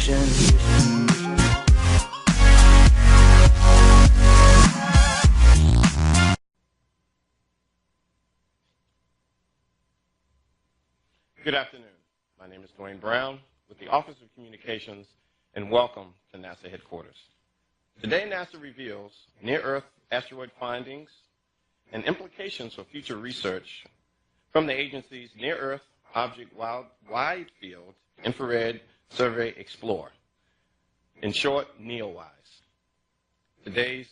vision. Good afternoon. My name is Dwayne Brown with the Office of Communications, and welcome to NASA headquarters. Today, NASA reveals near-Earth asteroid findings and implications for future research from the agency's Near-Earth Object Wide Field Infrared Survey Explorer, in short, NEOWISE. Today's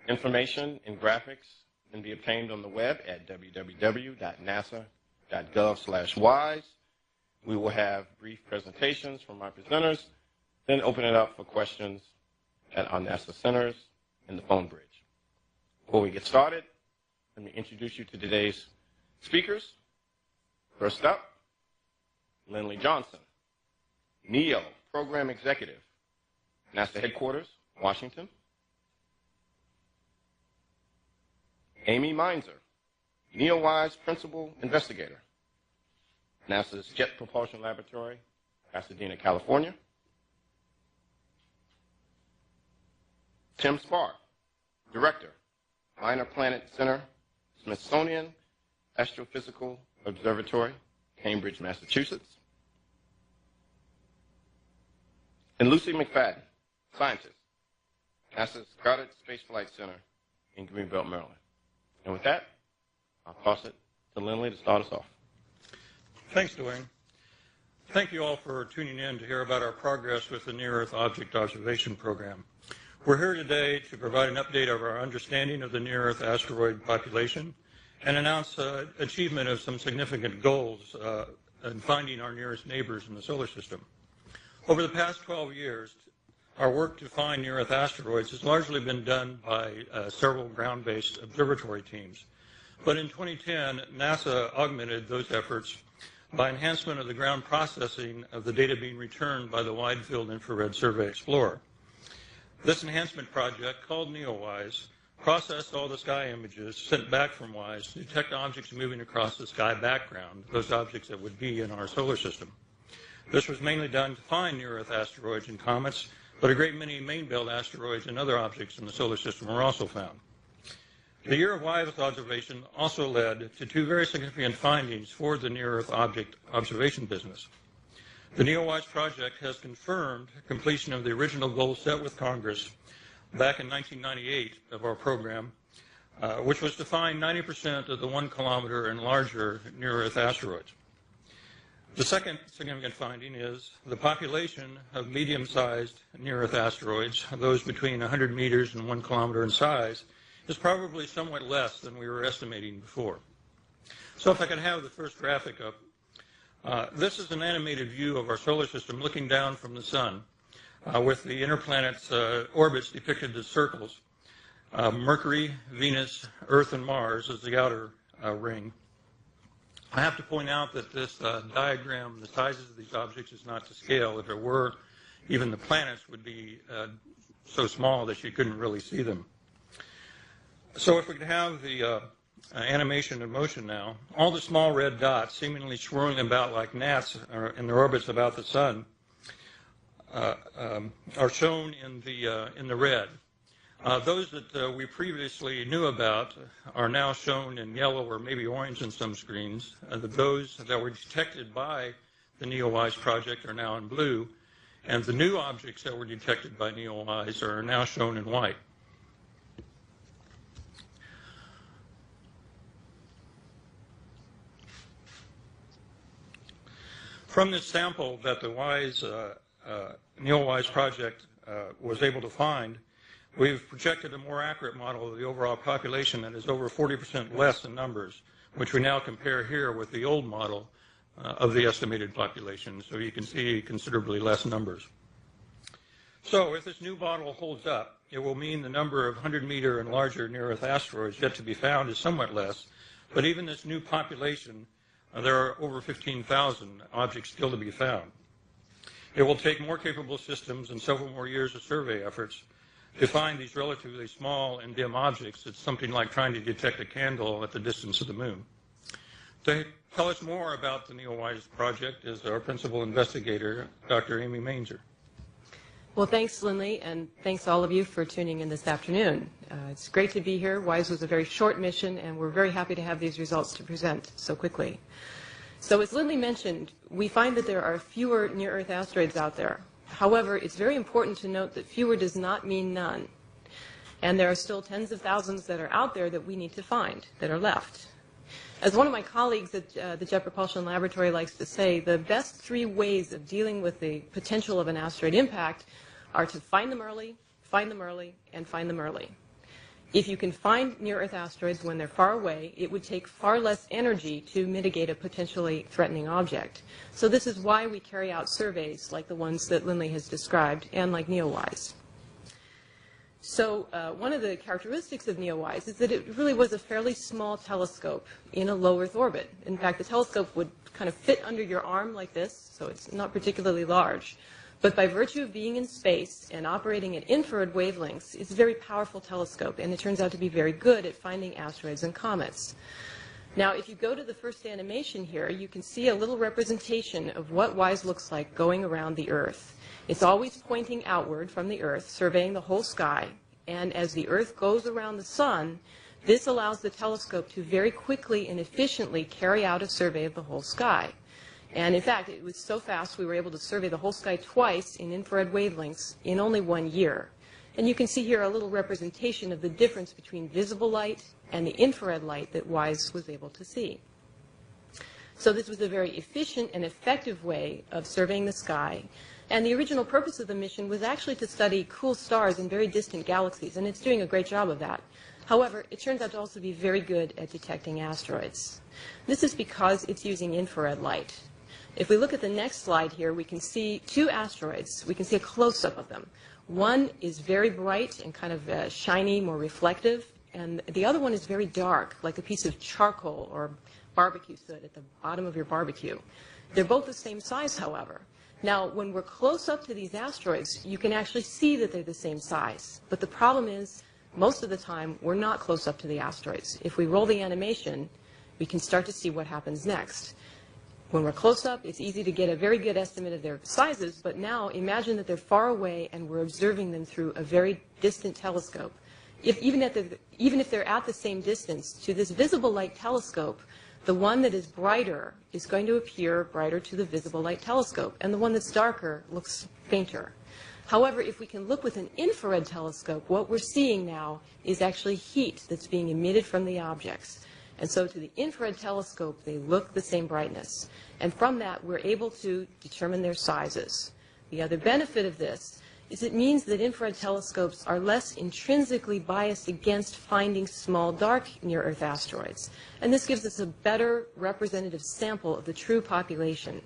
information and graphics can be obtained on the web at www.nasa.gov/wise. We will have brief presentations from our presenters, then open it up for questions at our NASA centers and the phone bridge. Before we get started, let me introduce you to today's speakers. First up, Lindley Johnson, NEO Program Executive, NASA Headquarters, Washington. Amy Meinzer, NEOWISE Principal Investigator, NASA's Jet Propulsion Laboratory, Pasadena, California. Tim Spar, Director, Minor Planet Center, Smithsonian Astrophysical Observatory, Cambridge, Massachusetts. And Lucy McFadden, Scientist, NASA's Goddard Space Flight Center in Greenbelt, Maryland. And with that, I'll toss it to Lindley to start us off. Thanks, Dwayne. Thank you all for tuning in to hear about our progress with the Near-Earth Object Observation Program. We're here today to provide an update of our understanding of the near-Earth asteroid population and announce achievement of some significant goals in finding our nearest neighbors in the solar system. Over the past 12 years, our work to find near-Earth asteroids has largely been done by several ground-based observatory teams. But in 2010, NASA augmented those efforts by enhancement of the ground processing of the data being returned by the Wide Field Infrared Survey Explorer. This enhancement project, called NEOWISE, processed all the sky images sent back from WISE to detect objects moving across the sky background, those objects that would be in our solar system. This was mainly done to find near-Earth asteroids and comets, but a great many main-belt asteroids and other objects in the solar system were also found. The year of WISE observation also led to two very significant findings for the near-Earth object observation business. The NEOWISE project has confirmed completion of the original goal set with Congress back in 1998 of our program, which was to find 90% of the 1 kilometer and larger near-Earth asteroids. The second significant finding is the population of medium-sized near-Earth asteroids, those between 100 meters and 1 kilometer in size, is probably somewhat less than we were estimating before. So if I could have the first graphic up. This is an animated view of our solar system looking down from the sun with the inner planets' orbits depicted as circles. Mercury, Venus, Earth, and Mars is the outer ring. I have to point out that this diagram, the sizes of these objects is not to scale. If it were, even the planets would be so small that you couldn't really see them. So if we could have the animation in motion now, all the small red dots seemingly swirling about like gnats in their orbits about the sun are shown in the red. Those that we previously knew about are now shown in yellow or maybe orange in some screens. Those that were detected by the NEOWISE project are now in blue, and the new objects that were detected by NEOWISE are now shown in white. From this sample that the NEOWISE project was able to find, we've projected a more accurate model of the overall population that is over 40% less in numbers, which we now compare here with the old model of the estimated population. So you can see considerably less numbers. So if this new model holds up, it will mean the number of 100-meter and larger near-Earth asteroids yet to be found is somewhat less. But even this new population, there are over 15,000 objects still to be found. It will take more capable systems and several more years of survey efforts to find these relatively small and dim objects. It's something like trying to detect a candle at the distance of the moon. To tell us more about the NEOWISE project is our principal investigator, Dr. Amy Mainzer. Well, thanks, Lindley, and thanks all of you for tuning in this afternoon. It's great to be here. WISE was a very short mission, and we're very happy to have these results to present so quickly. So as Lindley mentioned, we find that there are fewer near-Earth asteroids out there. However, it's very important to note that fewer does not mean none. And there are still tens of thousands that are out there that we need to find, that are left. As one of my colleagues at the Jet Propulsion Laboratory likes to say, the best three ways of dealing with the potential of an asteroid impact are to find them early, and find them early. If you can find near-Earth asteroids when they're far away, it would take far less energy to mitigate a potentially threatening object. So this is why we carry out surveys like the ones that Lindley has described and like NEOWISE. So one of the characteristics of NEOWISE is that it really was a fairly small telescope in a low Earth orbit. In fact, the telescope would kind of fit under your arm like this, so it's not particularly large. But by virtue of being in space and operating at infrared wavelengths, it's a very powerful telescope, and it turns out to be very good at finding asteroids and comets. Now, if you go to the first animation here, you can see a little representation of what WISE looks like going around the Earth. It's always pointing outward from the Earth, surveying the whole sky, and as the Earth goes around the Sun, this allows the telescope to very quickly and efficiently carry out a survey of the whole sky. And in fact, it was so fast we were able to survey the whole sky twice in infrared wavelengths in only 1 year. And you can see here a little representation of the difference between visible light and the infrared light that WISE was able to see. So this was a very efficient and effective way of surveying the sky. And the original purpose of the mission was actually to study cool stars in very distant galaxies, and it's doing a great job of that. However, it turns out to also be very good at detecting asteroids. This is because it's using infrared light. If we look at the next slide here, we can see two asteroids. We can see a close-up of them. One is very bright and kind of shiny, more reflective, and the other one is very dark, like a piece of charcoal or barbecue soot at the bottom of your barbecue. They're both the same size, however. Now, when we're close up to these asteroids, you can actually see that they're the same size. But the problem is, most of the time, we're not close up to the asteroids. If we roll the animation, we can start to see what happens next. When we're close up, it's easy to get a very good estimate of their sizes, but now imagine that they're far away and we're observing them through a very distant telescope. Even if they're at the same distance, to this visible light telescope, the one that is brighter is going to appear brighter to the visible light telescope, and the one that's darker looks fainter. However, if we can look with an infrared telescope, what we're seeing now is actually heat that's being emitted from the objects. And so to the infrared telescope, they look the same brightness. And from that, we're able to determine their sizes. The other benefit of this is it means that infrared telescopes are less intrinsically biased against finding small, dark near-Earth asteroids. And this gives us a better representative sample of the true population.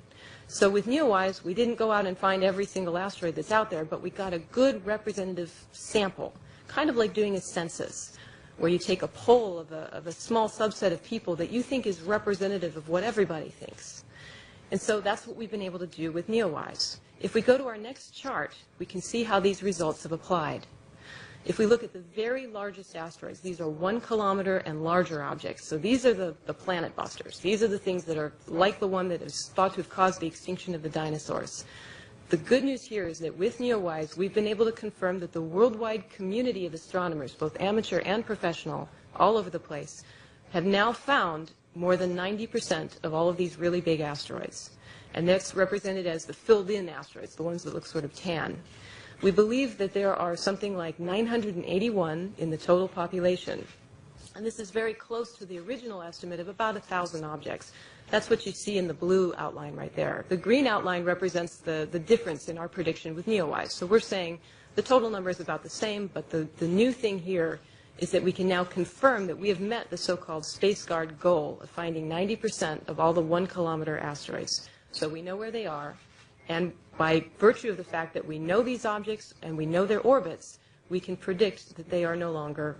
So with NEOWISE, we didn't go out and find every single asteroid that's out there, but we got a good representative sample, kind of like doing a census, where you take a poll of a small subset of people that you think is representative of what everybody thinks. And so that's what we've been able to do with NEOWISE. If we go to our next chart, we can see how these results have applied. If we look at the very largest asteroids, these are 1 kilometer and larger objects. So these are the planet busters. These are the things that are like the one that is thought to have caused the extinction of the dinosaurs. The good news here is that with NEOWISE, we've been able to confirm that the worldwide community of astronomers, both amateur and professional, all over the place, have now found more than 90% of all of these really big asteroids. And that's represented as the filled-in asteroids, the ones that look sort of tan. We believe that there are something like 981 in the total population. And this is very close to the original estimate of about 1,000 objects. That's what you see in the blue outline right there. The green outline represents the difference in our prediction with NEOWISE. So we're saying the total number is about the same, but the new thing here is that we can now confirm that we have met the so-called SpaceGuard goal of finding 90% of all the 1 kilometer asteroids. So we know where they are, and by virtue of the fact that we know these objects and we know their orbits, we can predict that they are no longer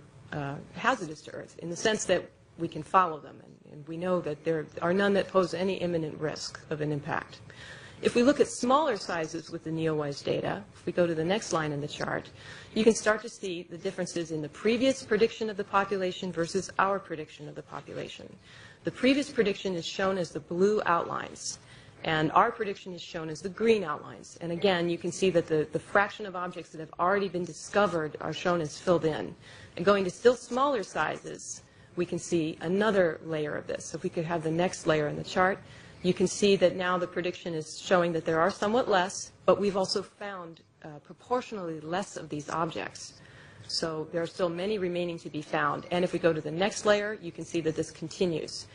hazardous to Earth, in the sense that we can follow them, and we know that there are none that pose any imminent risk of an impact. If we look at smaller sizes with the NEOWISE data, if we go to the next line in the chart, you can start to see the differences in the previous prediction of the population versus our prediction of the population. The previous prediction is shown as the blue outlines, and our prediction is shown as the green outlines. And again, you can see that the fraction of objects that have already been discovered are shown as filled in. And going to still smaller sizes, we can see another layer of this. So if we could have the next layer in the chart, you can see that now the prediction is showing that there are somewhat less, but we've also found proportionally less of these objects. So there are still many remaining to be found. And if we go to the next layer, you can see that this continues.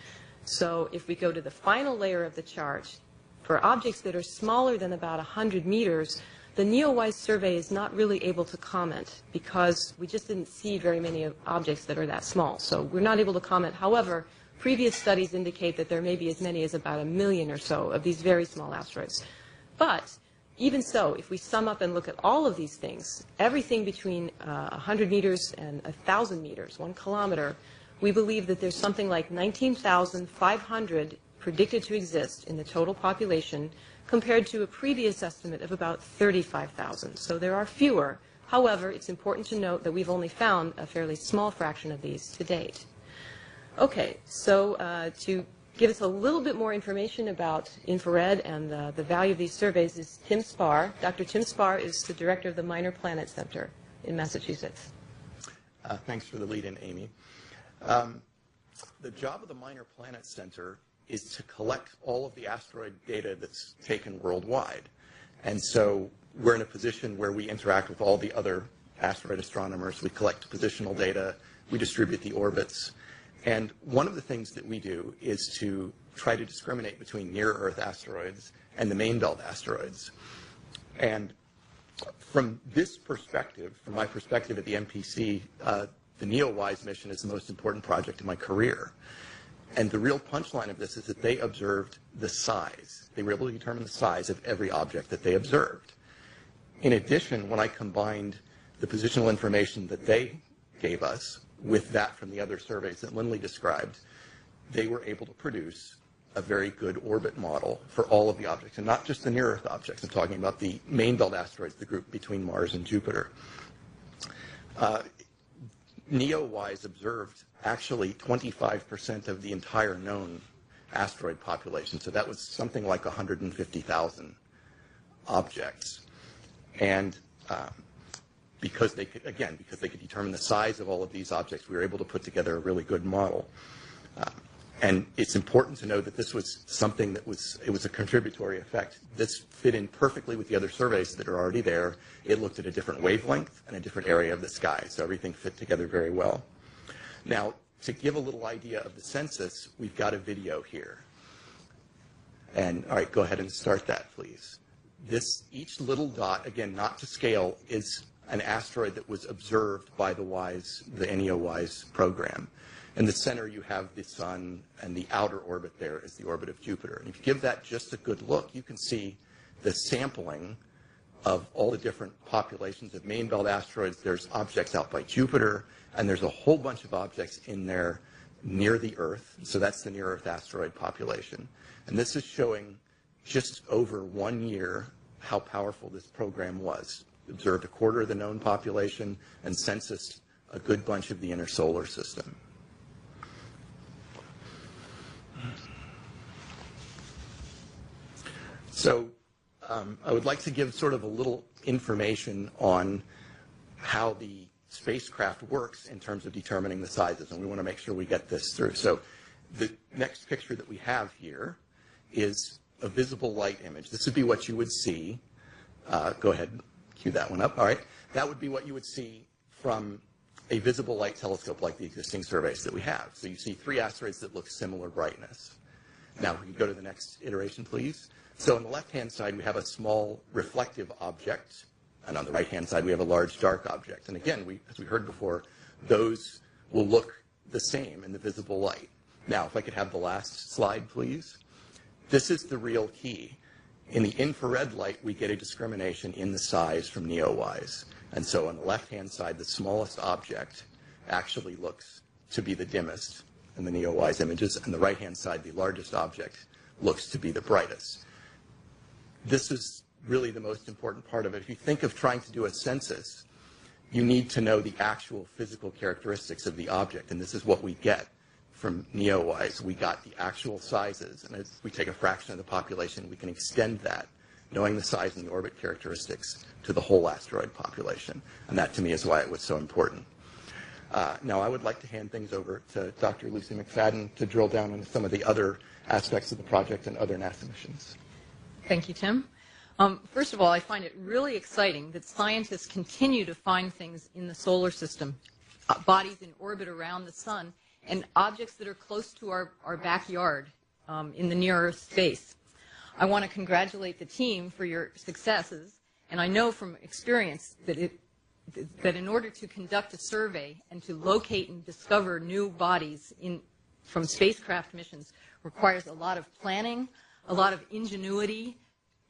So if we go to the final layer of the chart, for objects that are smaller than about 100 meters, the NEOWISE survey is not really able to comment because we just didn't see very many objects that are that small. So we're not able to comment. However, previous studies indicate that there may be as many as about 1 million or so of these very small asteroids. But even so, if we sum up and look at all of these things, everything between 100 meters and 1,000 meters, 1 kilometer, we believe that there's something like 19,500 predicted to exist in the total population compared to a previous estimate of about 35,000. So there are fewer. However, it's important to note that we've only found a fairly small fraction of these to date. Okay, so to give us a little bit more information about infrared and the value of these surveys is Tim Spar. Dr. Tim Spar is the director of the Minor Planet Center in Massachusetts. Thanks for the lead-in, Amy. The job of the Minor Planet Center is to collect all of the asteroid data that's taken worldwide. And so we're in a position where we interact with all the other asteroid astronomers. We collect positional data. We distribute the orbits. And one of the things that we do is to try to discriminate between near-Earth asteroids and the main belt asteroids. And from this perspective, from my perspective at the MPC, the NEOWISE mission is the most important project in my career. And the real punchline of this is that they observed the size. They were able to determine the size of every object that they observed. In addition, when I combined the positional information that they gave us with that from the other surveys that Lindley described, they were able to produce a very good orbit model for all of the objects, and not just the near-Earth objects. I'm talking about the main belt asteroids, the group between Mars and Jupiter. NEOWISE observed actually 25% of the entire known asteroid population, so that was something like 150,000 objects. And because they could, again, because they could determine the size of all of these objects, we were able to put together a really good model. And it's important to know that this was something that was a contributory effect. This fit in perfectly with the other surveys that are already there. It looked at a different wavelength and a different area of the sky, so everything fit together very well. Now, to give a little idea of the census, we've got a video here. And, all right, go ahead and start that, please. Each little dot, again, not to scale, is an asteroid that was observed by the NEOWISE program. In the center, you have the sun, and the outer orbit there is the orbit of Jupiter. And if you give that just a good look, you can see the sampling of all the different populations of main belt asteroids. There's objects out by Jupiter, and there's a whole bunch of objects in there near the Earth. So that's the near-Earth asteroid population. And this is showing just over 1 year how powerful this program was. Observed a quarter of the known population and censused a good bunch of the inner solar system. So I would like to give sort of a little information on how the spacecraft works in terms of determining the sizes, and we want to make sure we get this through. So the next picture that we have here is a visible light image. This would be what you would see. Go ahead, cue that one up. All right. That would be what you would see from a visible light telescope like the existing surveys that we have. So you see 3 asteroids that look similar brightness. Now, we can go to the next iteration, please. So on the left-hand side, we have a small reflective object, and on the right-hand side, we have a large dark object. And again, as we heard before, those will look the same in the visible light. Now, if I could have the last slide, please. This is the real key. In the infrared light, we get a discrimination in the size from NEOWISE. And so on the left-hand side, the smallest object actually looks to be the dimmest in the NEOWISE images, and the right-hand side, the largest object, looks to be the brightest. This is really the most important part of it. If you think of trying to do a census, you need to know the actual physical characteristics of the object, and this is what we get from NEOWISE, we got the actual sizes, and as we take a fraction of the population, we can extend that, knowing the size and the orbit characteristics, to the whole asteroid population. And that, to me, is why it was so important. Now, I would like to hand things over to Dr. Lucy McFadden to drill down on some of the other aspects of the project and other NASA missions. Thank you, Tim. First of all, I find it really exciting that scientists continue to find things in the solar system, bodies in orbit around the sun, and objects that are close to our backyard in the near-Earth space. I want to congratulate the team for your successes, and I know from experience that in order to conduct a survey and to locate and discover new bodies from spacecraft missions requires a lot of planning, a lot of ingenuity,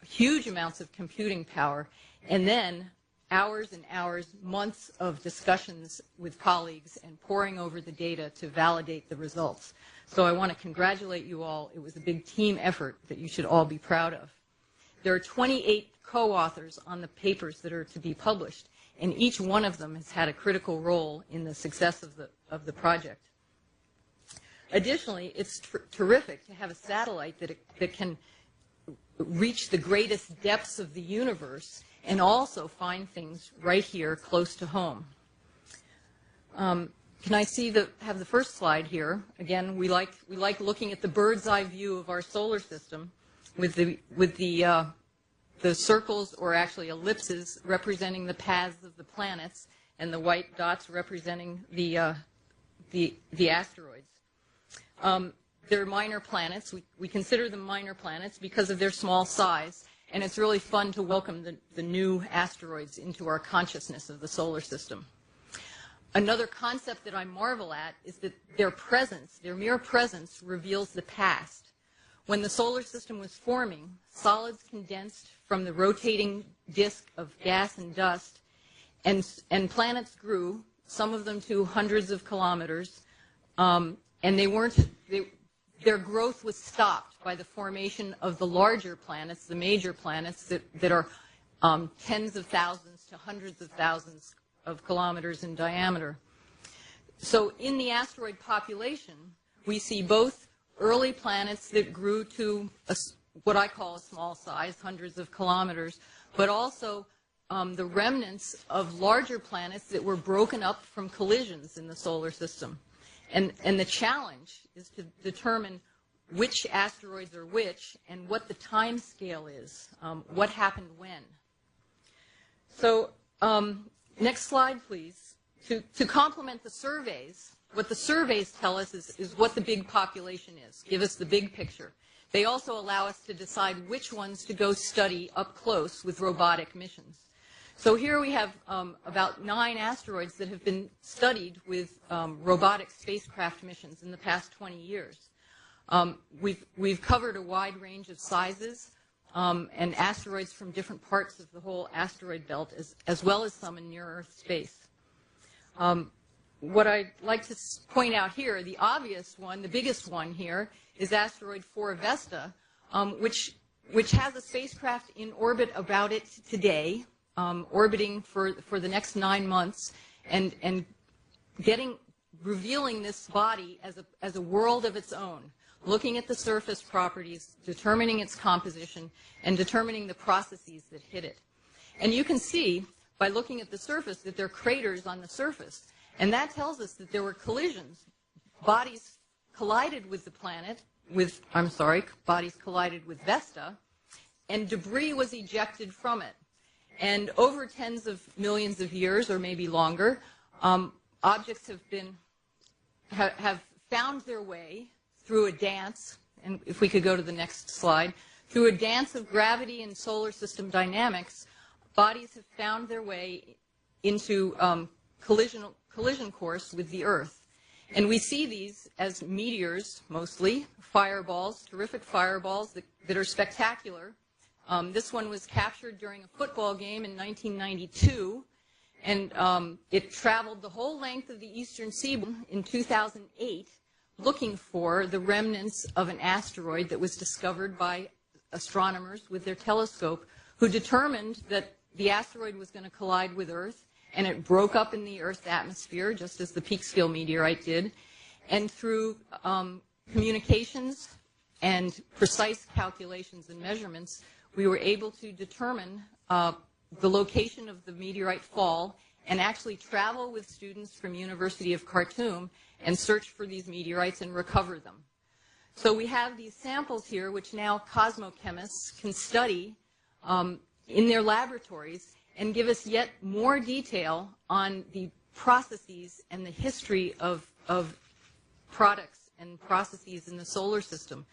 huge amounts of computing power, and then hours and hours, months of discussions with colleagues and poring over the data to validate the results. So I want to congratulate you all. It was a big team effort that you should all be proud of. There are 28 co-authors on the papers that are to be published, and each one of them has had a critical role in the success of the project. Additionally, it's terrific to have a satellite that can reach the greatest depths of the universe and also find things right here close to home. Can I have the first slide here? Again, we like looking at the bird's eye view of our solar system with the circles, or actually ellipses, representing the paths of the planets, and the white dots representing the asteroids. They're minor planets. We consider them minor planets because of their small size, and it's really fun to welcome the new asteroids into our consciousness of the solar system. Another concept that I marvel at is that their mere presence, reveals the past. When the solar system was forming, solids condensed from the rotating disk of gas and dust, and planets grew, some of them to hundreds of kilometers, and their growth was stopped by the formation of the larger planets, the major planets that are tens of thousands to hundreds of thousands of kilometers in diameter. So in the asteroid population, we see both early planets that grew to what I call a small size, hundreds of kilometers, but also the remnants of larger planets that were broken up from collisions in the solar system. And the challenge is to determine which asteroids are which and what the time scale is, what happened when. So next slide, please. To complement the surveys, what the surveys tell us is what the big population is, give us the big picture. They also allow us to decide which ones to go study up close with robotic missions. So here we have about 9 asteroids that have been studied with robotic spacecraft missions in the past 20 years. We've covered a wide range of sizes and asteroids from different parts of the whole asteroid belt, as well as some in near-Earth space. What I'd like to point out here, the obvious one, the biggest one here, is asteroid 4 Vesta, which has a spacecraft in orbit about it today, orbiting for the next 9 months, and revealing this body as a world of its own, looking at the surface properties, determining its composition, and determining the processes that hit it. And you can see by looking at the surface that there are craters on the surface, and that tells us that there were collisions. Bodies collided with the planet, bodies collided with Vesta, and debris was ejected from it. And over tens of millions of years, or maybe longer, objects have found their way through a dance, and if we could go to the next slide, through a dance of gravity and solar system dynamics, bodies have found their way into collision course with the Earth. And we see these as meteors, mostly, fireballs, terrific fireballs that are spectacular. This one was captured during a football game in 1992, and it traveled the whole length of the eastern seaboard in 2008, looking for the remnants of an asteroid that was discovered by astronomers with their telescope, who determined that the asteroid was going to collide with Earth, and it broke up in the Earth's atmosphere, just as the Peekskill meteorite did. And through communications and precise calculations and measurements, we were able to determine the location of the meteorite fall and actually travel with students from University of Khartoum and search for these meteorites and recover them. So we have these samples here, which now cosmochemists can study in their laboratories and give us yet more detail on the processes and the history of products and processes in the solar system.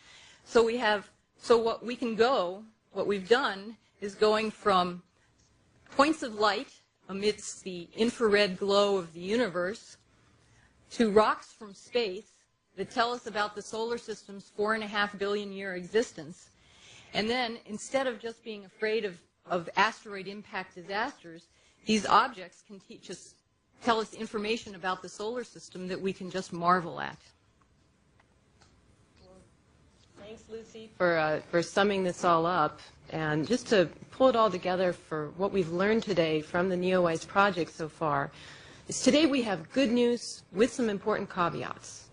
So what we've done is going from points of light amidst the infrared glow of the universe to rocks from space that tell us about the solar system's 4.5 billion year existence. And then, instead of just being afraid of asteroid impact disasters, these objects can tell us information about the solar system that we can just marvel at. Thanks, Lucy, for summing this all up. And just to pull it all together for what we've learned today from the NEOWISE project so far, is today we have good news with some important caveats.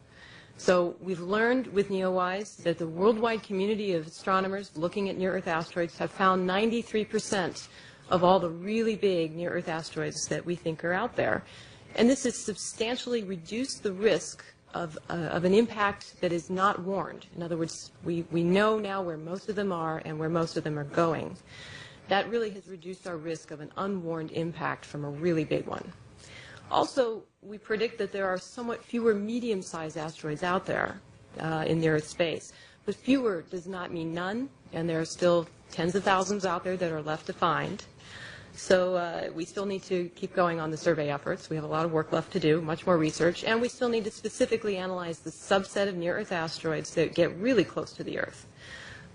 So we've learned with NEOWISE that the worldwide community of astronomers looking at near-Earth asteroids have found 93% of all the really big near-Earth asteroids that we think are out there. And this has substantially reduced the risk of an impact that is not warned. In other words, we know now where most of them are and where most of them are going. That really has reduced our risk of an unwarned impact from a really big one. Also, we predict that there are somewhat fewer medium-sized asteroids out there in near-Earth space. But fewer does not mean none, and there are still tens of thousands out there that are left to find. So we still need to keep going on the survey efforts. We have a lot of work left to do, much more research, and we still need to specifically analyze the subset of near-Earth asteroids that get really close to the Earth.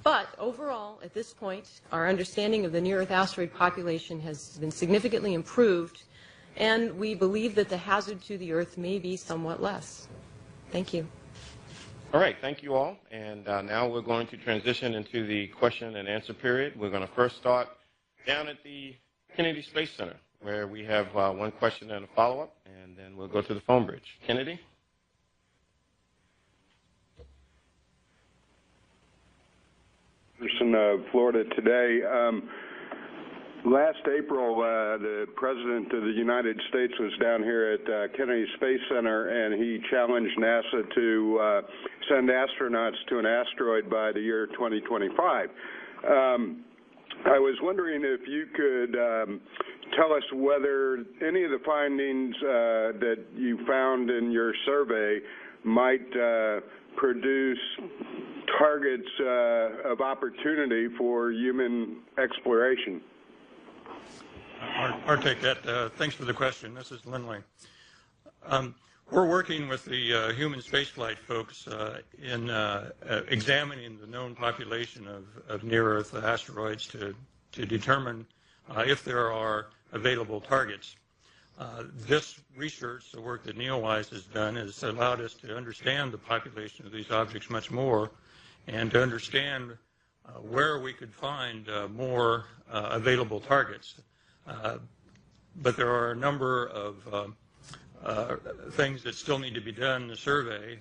But overall, at this point, our understanding of the near-Earth asteroid population has been significantly improved, and we believe that the hazard to the Earth may be somewhat less. Thank you. All right, thank you all. And now we're going to transition into the question and answer period. We're going to first start down at the Kennedy Space Center, where we have one question and a follow-up, and then we'll go to the phone bridge. Kennedy? In Florida today. Last April, the President of the United States was down here at Kennedy Space Center, and he challenged NASA to send astronauts to an asteroid by the year 2025. I was wondering if you could tell us whether any of the findings that you found in your survey might produce targets of opportunity for human exploration. I'll take that. Thanks for the question. This is Lindley. We're working with the human spaceflight folks in examining the known population of near-Earth asteroids to determine if there are available targets. This research, the work that NEOWISE has done, has allowed us to understand the population of these objects much more and to understand where we could find more available targets. But there are a number of things that still need to be done in the survey.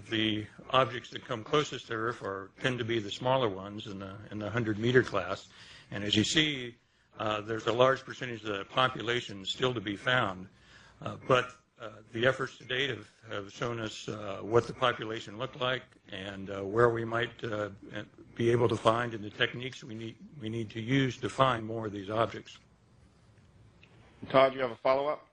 The objects that come closest to Earth tend to be the smaller ones in the 100-meter class. And as you see, there's a large percentage of the population still to be found. But the efforts to date have shown us what the population looked like and where we might be able to find and the techniques we need to use to find more of these objects. Todd, you have a follow-up?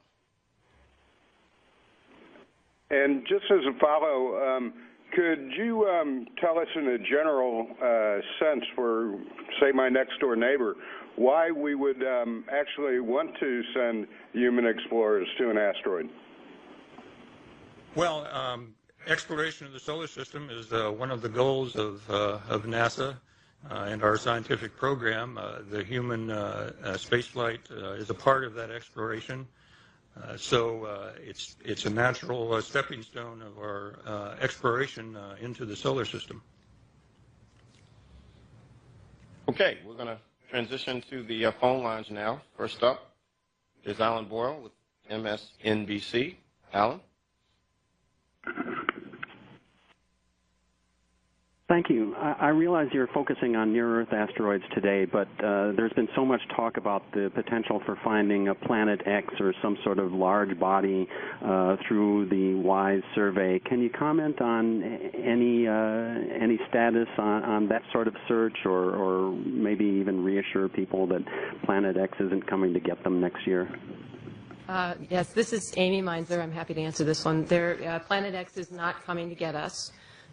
And just as a follow, could you tell us in a general sense for, say, my next-door neighbor, why we would actually want to send human explorers to an asteroid? Well, exploration of the solar system is one of the goals of NASA and our scientific program. The human spaceflight is a part of that exploration. So it's a natural stepping stone of our exploration into the solar system. Okay, we're going to transition to the phone lines now. First up is Alan Boyle with MSNBC. Alan? Thank you. I realize you're focusing on near-Earth asteroids today, but there's been so much talk about the potential for finding a Planet X or some sort of large body through the WISE survey. Can you comment on any status on that sort of search, or maybe even reassure people that Planet X isn't coming to get them next year? Yes, this is Amy Meinzer. I'm happy to answer this one. Planet X is not coming to get us.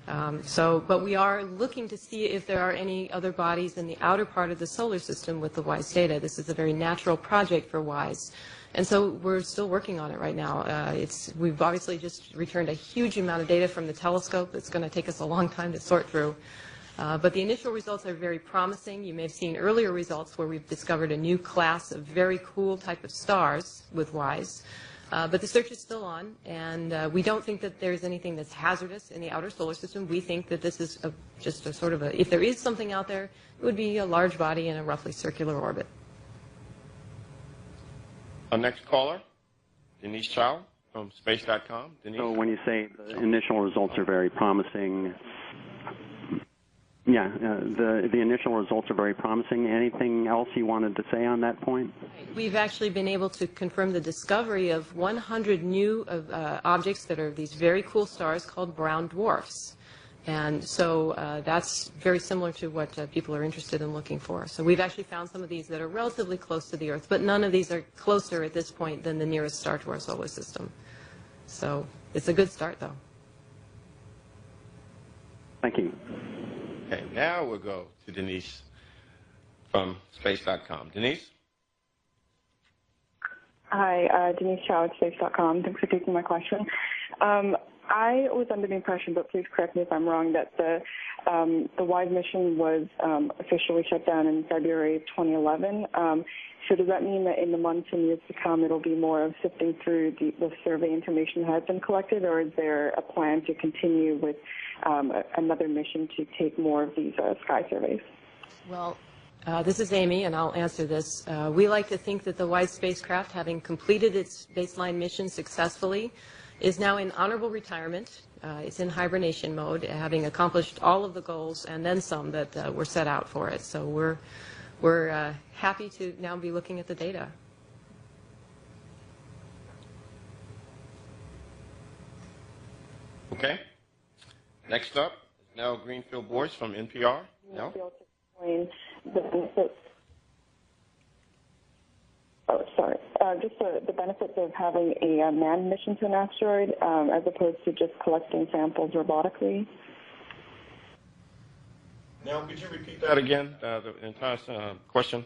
But we are looking to see if there are any other bodies in the outer part of the solar system with the WISE data. This is a very natural project for WISE. And so we're still working on it right now. We've obviously just returned a huge amount of data from the telescope. It's going to take us a long time to sort through. But the initial results are very promising. You may have seen earlier results where we've discovered a new class of very cool type of stars with WISE. But the search is still on, and we don't think that there's anything that's hazardous in the outer solar system. We think that this is just a sort of if there is something out there, it would be a large body in a roughly circular orbit. Our next caller, Denise Chow from Space.com. Denise? So when you say the initial results are very promising, yeah, the initial results are very promising. Anything else you wanted to say on that point? We've actually been able to confirm the discovery of 100 new objects that are these very cool stars called brown dwarfs. And so that's very similar to what people are interested in looking for. So we've actually found some of these that are relatively close to the Earth, but none of these are closer at this point than the nearest star to our solar system. So it's a good start, though. Thank you. Okay, now we'll go to Denise from Space.com. Denise? Hi, Denise Chow at Space.com. Thanks for taking my question. I was under the impression, but please correct me if I'm wrong, that the WISE mission was officially shut down in February of 2011. So does that mean that in the months and years to come, it'll be more of sifting through the survey information that has been collected, or is there a plan to continue with another mission to take more of these sky surveys? Well, this is Amy, and I'll answer this. We like to think that the WISE spacecraft, having completed its baseline mission successfully, is now in honorable retirement. It's in hibernation mode, having accomplished all of the goals and then some that were set out for it. So we're happy to now be looking at the data. Okay. Next up is Nell Greenfield-Boyce from NPR. Nell? Just the benefits of having a manned mission to an asteroid as opposed to just collecting samples robotically. Now, could you repeat that again, the entire question?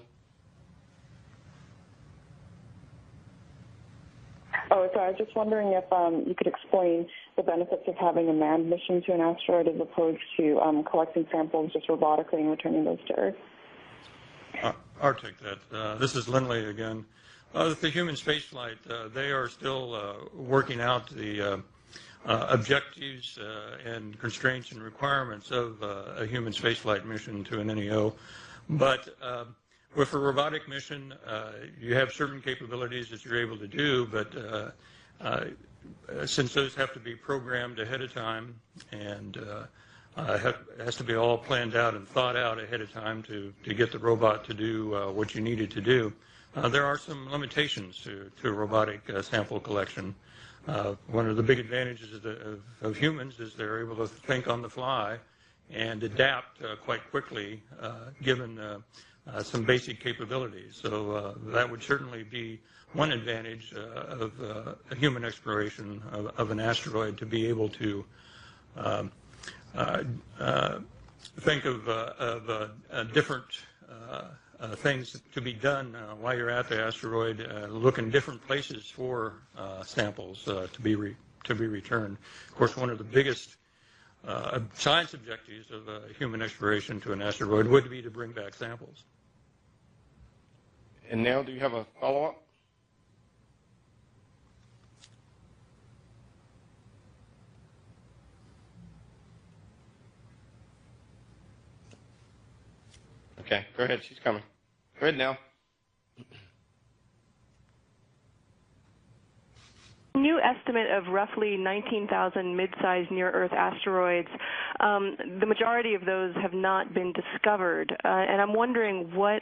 Oh, so I was just wondering if you could explain the benefits of having a manned mission to an asteroid as opposed to collecting samples just robotically and returning those to Earth. I'll take that. This is Lindley again. The human spaceflight, they are still working out the objectives and constraints and requirements of a human spaceflight mission to an NEO. But with a robotic mission, you have certain capabilities that you're able to do, but since those have to be programmed ahead of time and has to be all planned out and thought out ahead of time to get the robot to do what you need it to do, there are some limitations to robotic sample collection. One of the big advantages of humans is they're able to think on the fly and adapt quite quickly given some basic capabilities. So that would certainly be one advantage of human exploration of an asteroid, to be able to think of different things to be done while you're at the asteroid, look in different places for samples to be returned. Of course, one of the biggest science objectives of human exploration to an asteroid would be to bring back samples. And Nell, do you have a follow-up? Okay, go ahead. She's coming. Go ahead, Nell. New estimate of roughly 19,000 mid-sized near-Earth asteroids the majority of those have not been discovered. And I'm wondering what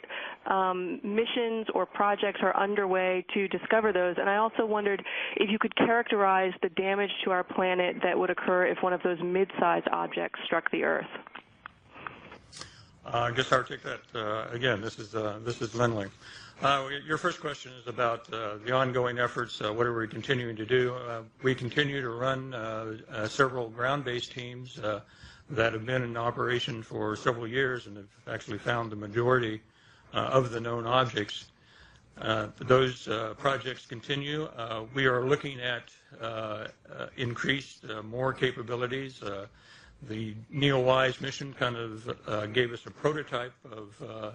missions or projects are underway to discover those. And I also wondered if you could characterize the damage to our planet that would occur if one of those mid-sized objects struck the Earth. I guess I'll take that again. This is Lindley. Your first question is about the ongoing efforts. What are we continuing to do? We continue to run several ground-based teams that have been in operation for several years and have actually found the majority of the known objects. Those projects continue. We are looking at increased more capabilities. The NEOWISE mission kind of gave us a prototype of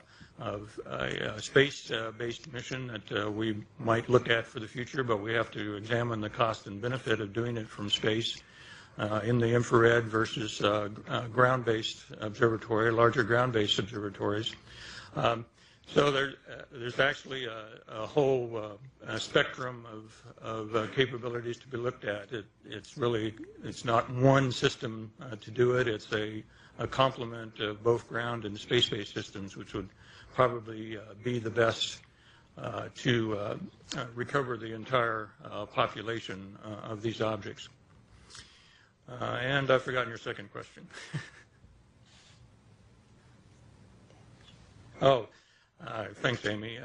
a space-based mission that we might look at for the future, but we have to examine the cost and benefit of doing it from space in the infrared versus ground-based observatory, larger ground-based observatories. So there's actually a whole spectrum of capabilities to be looked at. It's not one system to do it. It's a complement of both ground and space-based systems, which would probably be the best to recover the entire population of these objects. And I've forgotten your second question. Oh. Thanks, Amy.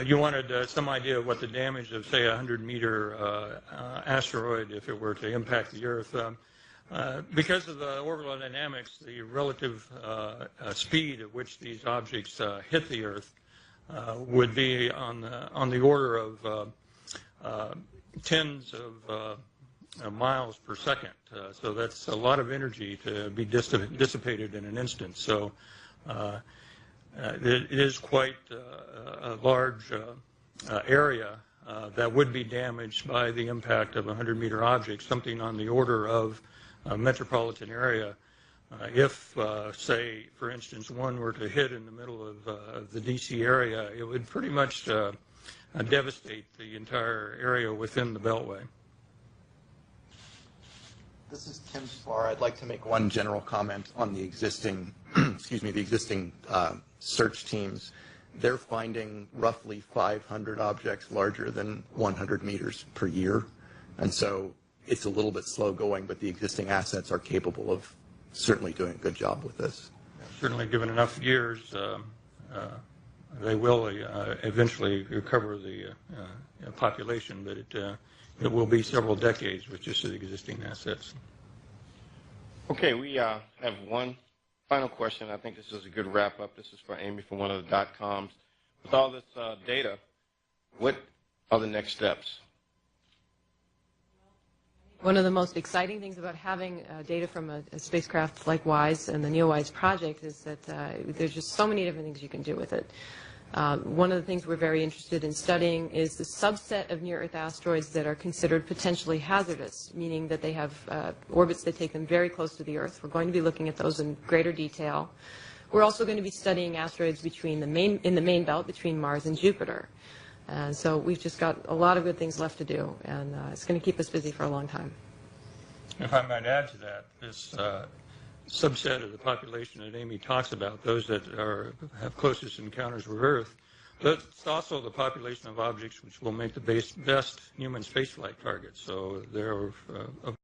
You wanted some idea of what the damage of, say, a 100-meter asteroid, if it were to impact the Earth. Because of the orbital dynamics, the relative speed at which these objects hit the Earth would be on the order of tens of miles per second. So that's a lot of energy to be dissipated in an instant. So it is quite a large area that would be damaged by the impact of a 100-meter object, something on the order of a metropolitan area. If, say, for instance, one were to hit in the middle of the D.C. area, it would pretty much devastate the entire area within the Beltway. This is Tim Spar. I'd like to make one general comment on the existing, search teams. They're finding roughly 500 objects larger than 100 meters per year. And so it's a little bit slow going, but the existing assets are capable of certainly doing a good job with this. Certainly, given enough years, they will eventually recover the population, but it will be several decades with just the existing assets. Okay, we have one final question. I think this is a good wrap-up. This is for Amy from one of the .coms. With all this data, what are the next steps? One of the most exciting things about having data from a spacecraft like WISE and the NEOWISE project is that there's just so many different things you can do with it. One of the things we're very interested in studying is the subset of near-Earth asteroids that are considered potentially hazardous, meaning that they have orbits that take them very close to the Earth. We're going to be looking at those in greater detail. We're also going to be studying asteroids in the main belt between Mars and Jupiter. And so we've just got a lot of good things left to do, and it's going to keep us busy for a long time. If I might add to that, this subset of the population that Amy talks about, those that have closest encounters with Earth, that's also the population of objects which will make the best human spaceflight targets. So there are